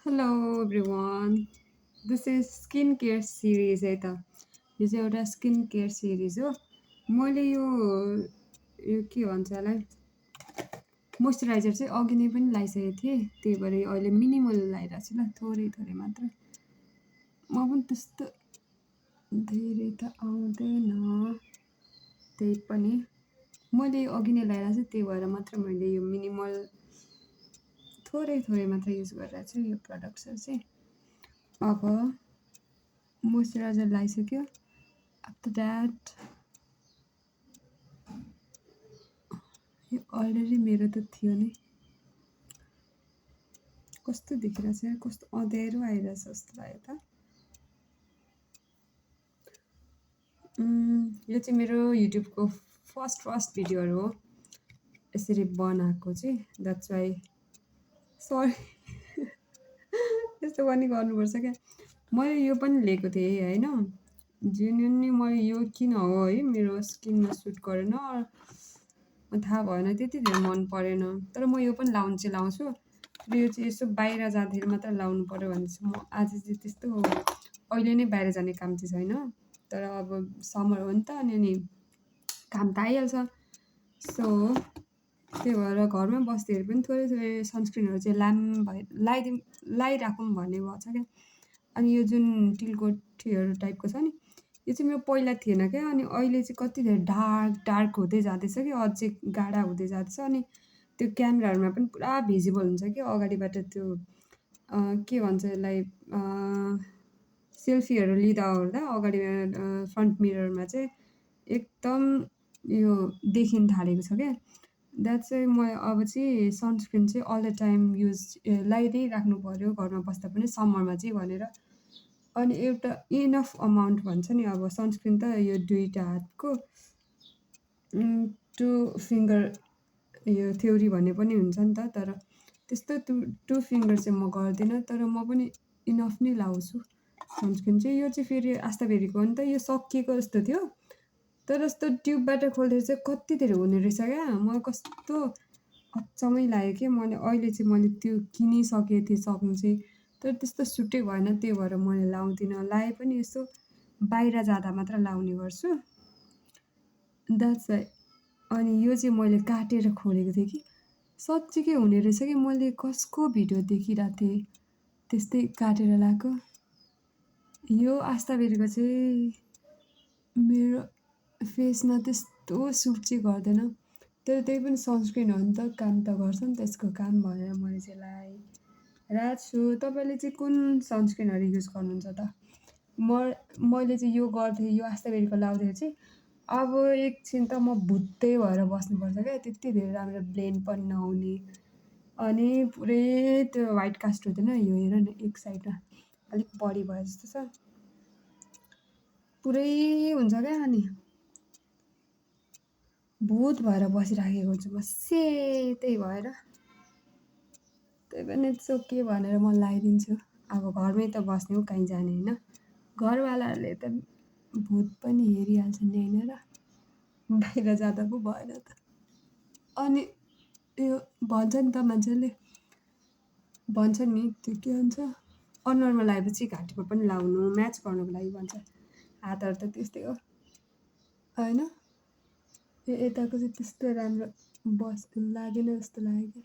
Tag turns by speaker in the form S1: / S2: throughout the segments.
S1: Hello everyone this is skin care series है त यो चाहिँ एउटा स्किन केयर सिरिज हो। मैले यो के भन्छ यसलाई मोइस्चराइजर चाहिँ अघि नै पनि लगाइसकेको थिएँ, त्यही भएर अहिले मिनिमल लगाइरहेको छु ल, थोरै थोरै मात्र। म पनि त्यस्तो धेरै त आउँदैन, त्यही पनि मैले अघि नै लगाइरहेको छु, त्यही भएर मात्र मैले यो मिनिमल थोरै थोरै मात्र युज गरिरहेको छु यो प्रडक्ट्सहरू चाहिँ। अब मोइस्चराइजर लगाइसक्यो, आफ्टर द्याट यो अलरेडी मेरो त थियो नै। कस्तो देखिरहेछ यार, कस्तो अँध्यारो आइरहेछ जस्तो लाग्यो त। यो चाहिँ मेरो युट्युबको फर्स्ट भिडियोहरू हो यसरी बनाएको चाहिँ, द्याट्स वाइ सरी यस्तो पनि गर्नुपर्छ क्या। मैले यो पनि लिएको थिएँ होइन, जेन्युनली मैले यो किन हो है मेरो स्किनमा सुट गरेन, थाहा भएन, त्यति धेरै मन परेन। तर म यो पनि लाउनु चाहिँ लाउँछु, र यो चाहिँ यसो बाहिर जाँदाखेरि मात्र लाउनु पऱ्यो भने चाहिँ म आज चाहिँ त्यस्तो अहिले नै बाहिर जाने काम चाहिँ छैन, तर अब समर हो नि त, अनि काम त आइहाल्छ। सो त्यही भएर घरमा बस्दाखेरि पनि थोरै थोरै सनस्क्रिनहरू चाहिँ लगाइराखौँ भन्ने भएको छ क्या। अनि यो जुन टिलकोठीहरू टाइपको छ नि, यो चाहिँ मेरो पहिला थिएन क्या, अनि अहिले चाहिँ कति धेरै डार्क हुँदै जाँदैछ कि अझै गाढा हुँदै जाँदैछ। अनि त्यो क्यामेराहरूमा पनि पुरा भिजिबल हुन्छ कि अगाडिबाट त्यो के भन्छ यसलाई, सेल्फीहरू लिँदा ओर्दा अगाडि फ्रन्ट मिररमा चाहिँ एकदम यो देखिन थालेको छ क्या। द्याट्स चाहिँ म अब चाहिँ सनस्क्रिन चाहिँ अल द टाइम लगाइदिइ राख्नु पऱ्यो घरमा बस्दा पनि, समरमा चाहिँ भनेर। अनि एउटा इनफ अमाउन्ट भन्छ नि, अब सनस्क्रिन त यो दुईवटा हातको 2 फिङ्गर यो थ्योरी भन्ने पनि हुन्छ नि त, तर त्यस्तो 2 फिङ्गर चाहिँ म गर्दिनँ, तर म पनि इनफ नै लाउँछु सनस्क्रिन चाहिँ। यो चाहिँ फेरि आस्ताबेरीको हो नि त, यो सकिएको जस्तो थियो, तर यस्तो ट्युबबाट खोल्दाखेरि चाहिँ कति धेरै हुने रहेछ क्या। मलाई कस्तो अचम्मै लाग्यो कि अहिले चाहिँ मैले त्यो किनिसकेको थिएँ सक्नु चाहिँ, तर त्यस्तो सुटै भएन, त्यही भएर मैले लाउँदिनँ। लगाए पनि यसो बाहिर जाँदा मात्र लाउने गर्छु, द्याट्स वाइ। अनि यो चाहिँ मैले काटेर खोलेको थिएँ कि साँच्चीकै हुने रहेछ कि, मैले कसको भिडियो देखिरहेको थिएँ त्यस्तै काटेर लगाएको। यो आस्ताबेरीको चाहिँ मेरो फेसमा त्यस्तो सुट चाहिँ गर्दैन, तर त्यही पनि सनस्क्रिन हो नि त, काम त गर्छ नि त यसको काम, भनेर मैले चाहिँ लगाइरहेको छु। तपाईँले चाहिँ कुन सनस्क्रिनहरू युज गर्नुहुन्छ त? मैले चाहिँ यो गर्थेँ, यो आस्ताबेरीको लाउँदाखेरि चाहिँ अब एकछिन त म भुत्तै भएर बस्नुपर्छ क्या, त्यति धेरै राम्रो ब्लेन्ड पनि नहुने, अनि पुरै त्यो वाइट कास्ट हुँदैन। यो हेर न, एक साइडमा अलिक बढी भयो जस्तो छ, पुरै हुन्छ क्या, अनि भूत भएर बसिराखेको हुन्छु म सेतै भएर। त्यही पनि इट्स ओके भनेर म लगाइदिन्छु। अब घरमै त बस्ने हो, कहीँ जाने होइन। घरवालाहरूले त भूत पनि हेरिहाल्छन् नि होइन र, बाहिर जाँदा पो भएन त। अनि यो भन्छ नि त मान्छेले, भन्छ नि त्यो के भन्छ, अनुहारमा लगाएपछि घाँटीमा पनि लाउनु, म्याच गर्नुको लागि भन्छ। हातहरू त त्यस्तै हो होइन। यो यताको चाहिँ त्यस्तो राम्रो लागेन जस्तो लाग्यो क्या।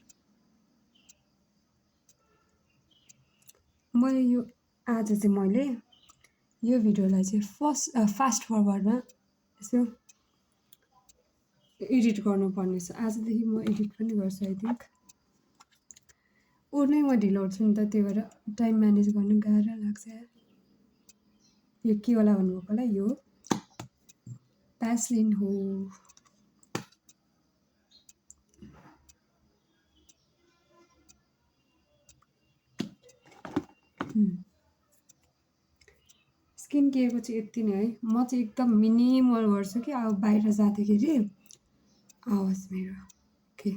S1: मैले यो आज चाहिँ मैले यो भिडियोलाई चाहिँ फास्ट फरवर्डमा यसो एडिट गर्नुपर्ने छ। आजदेखि म एडिट पनि गर्छु आई थिङ्क। उर्नै म ढिलो उठ्छु नि त, त्यही भएर टाइम म्यानेज गर्नु गाह्रो लाग्छ यार। यो के होला भन्नुभएको होला, यो भ्यासलिन हो। स्किन केयरको चाहिँ यति नै है। म चाहिँ एकदम मिनिमल गर्छु कि अब बाहिर जाँदाखेरि आवाज मेरो के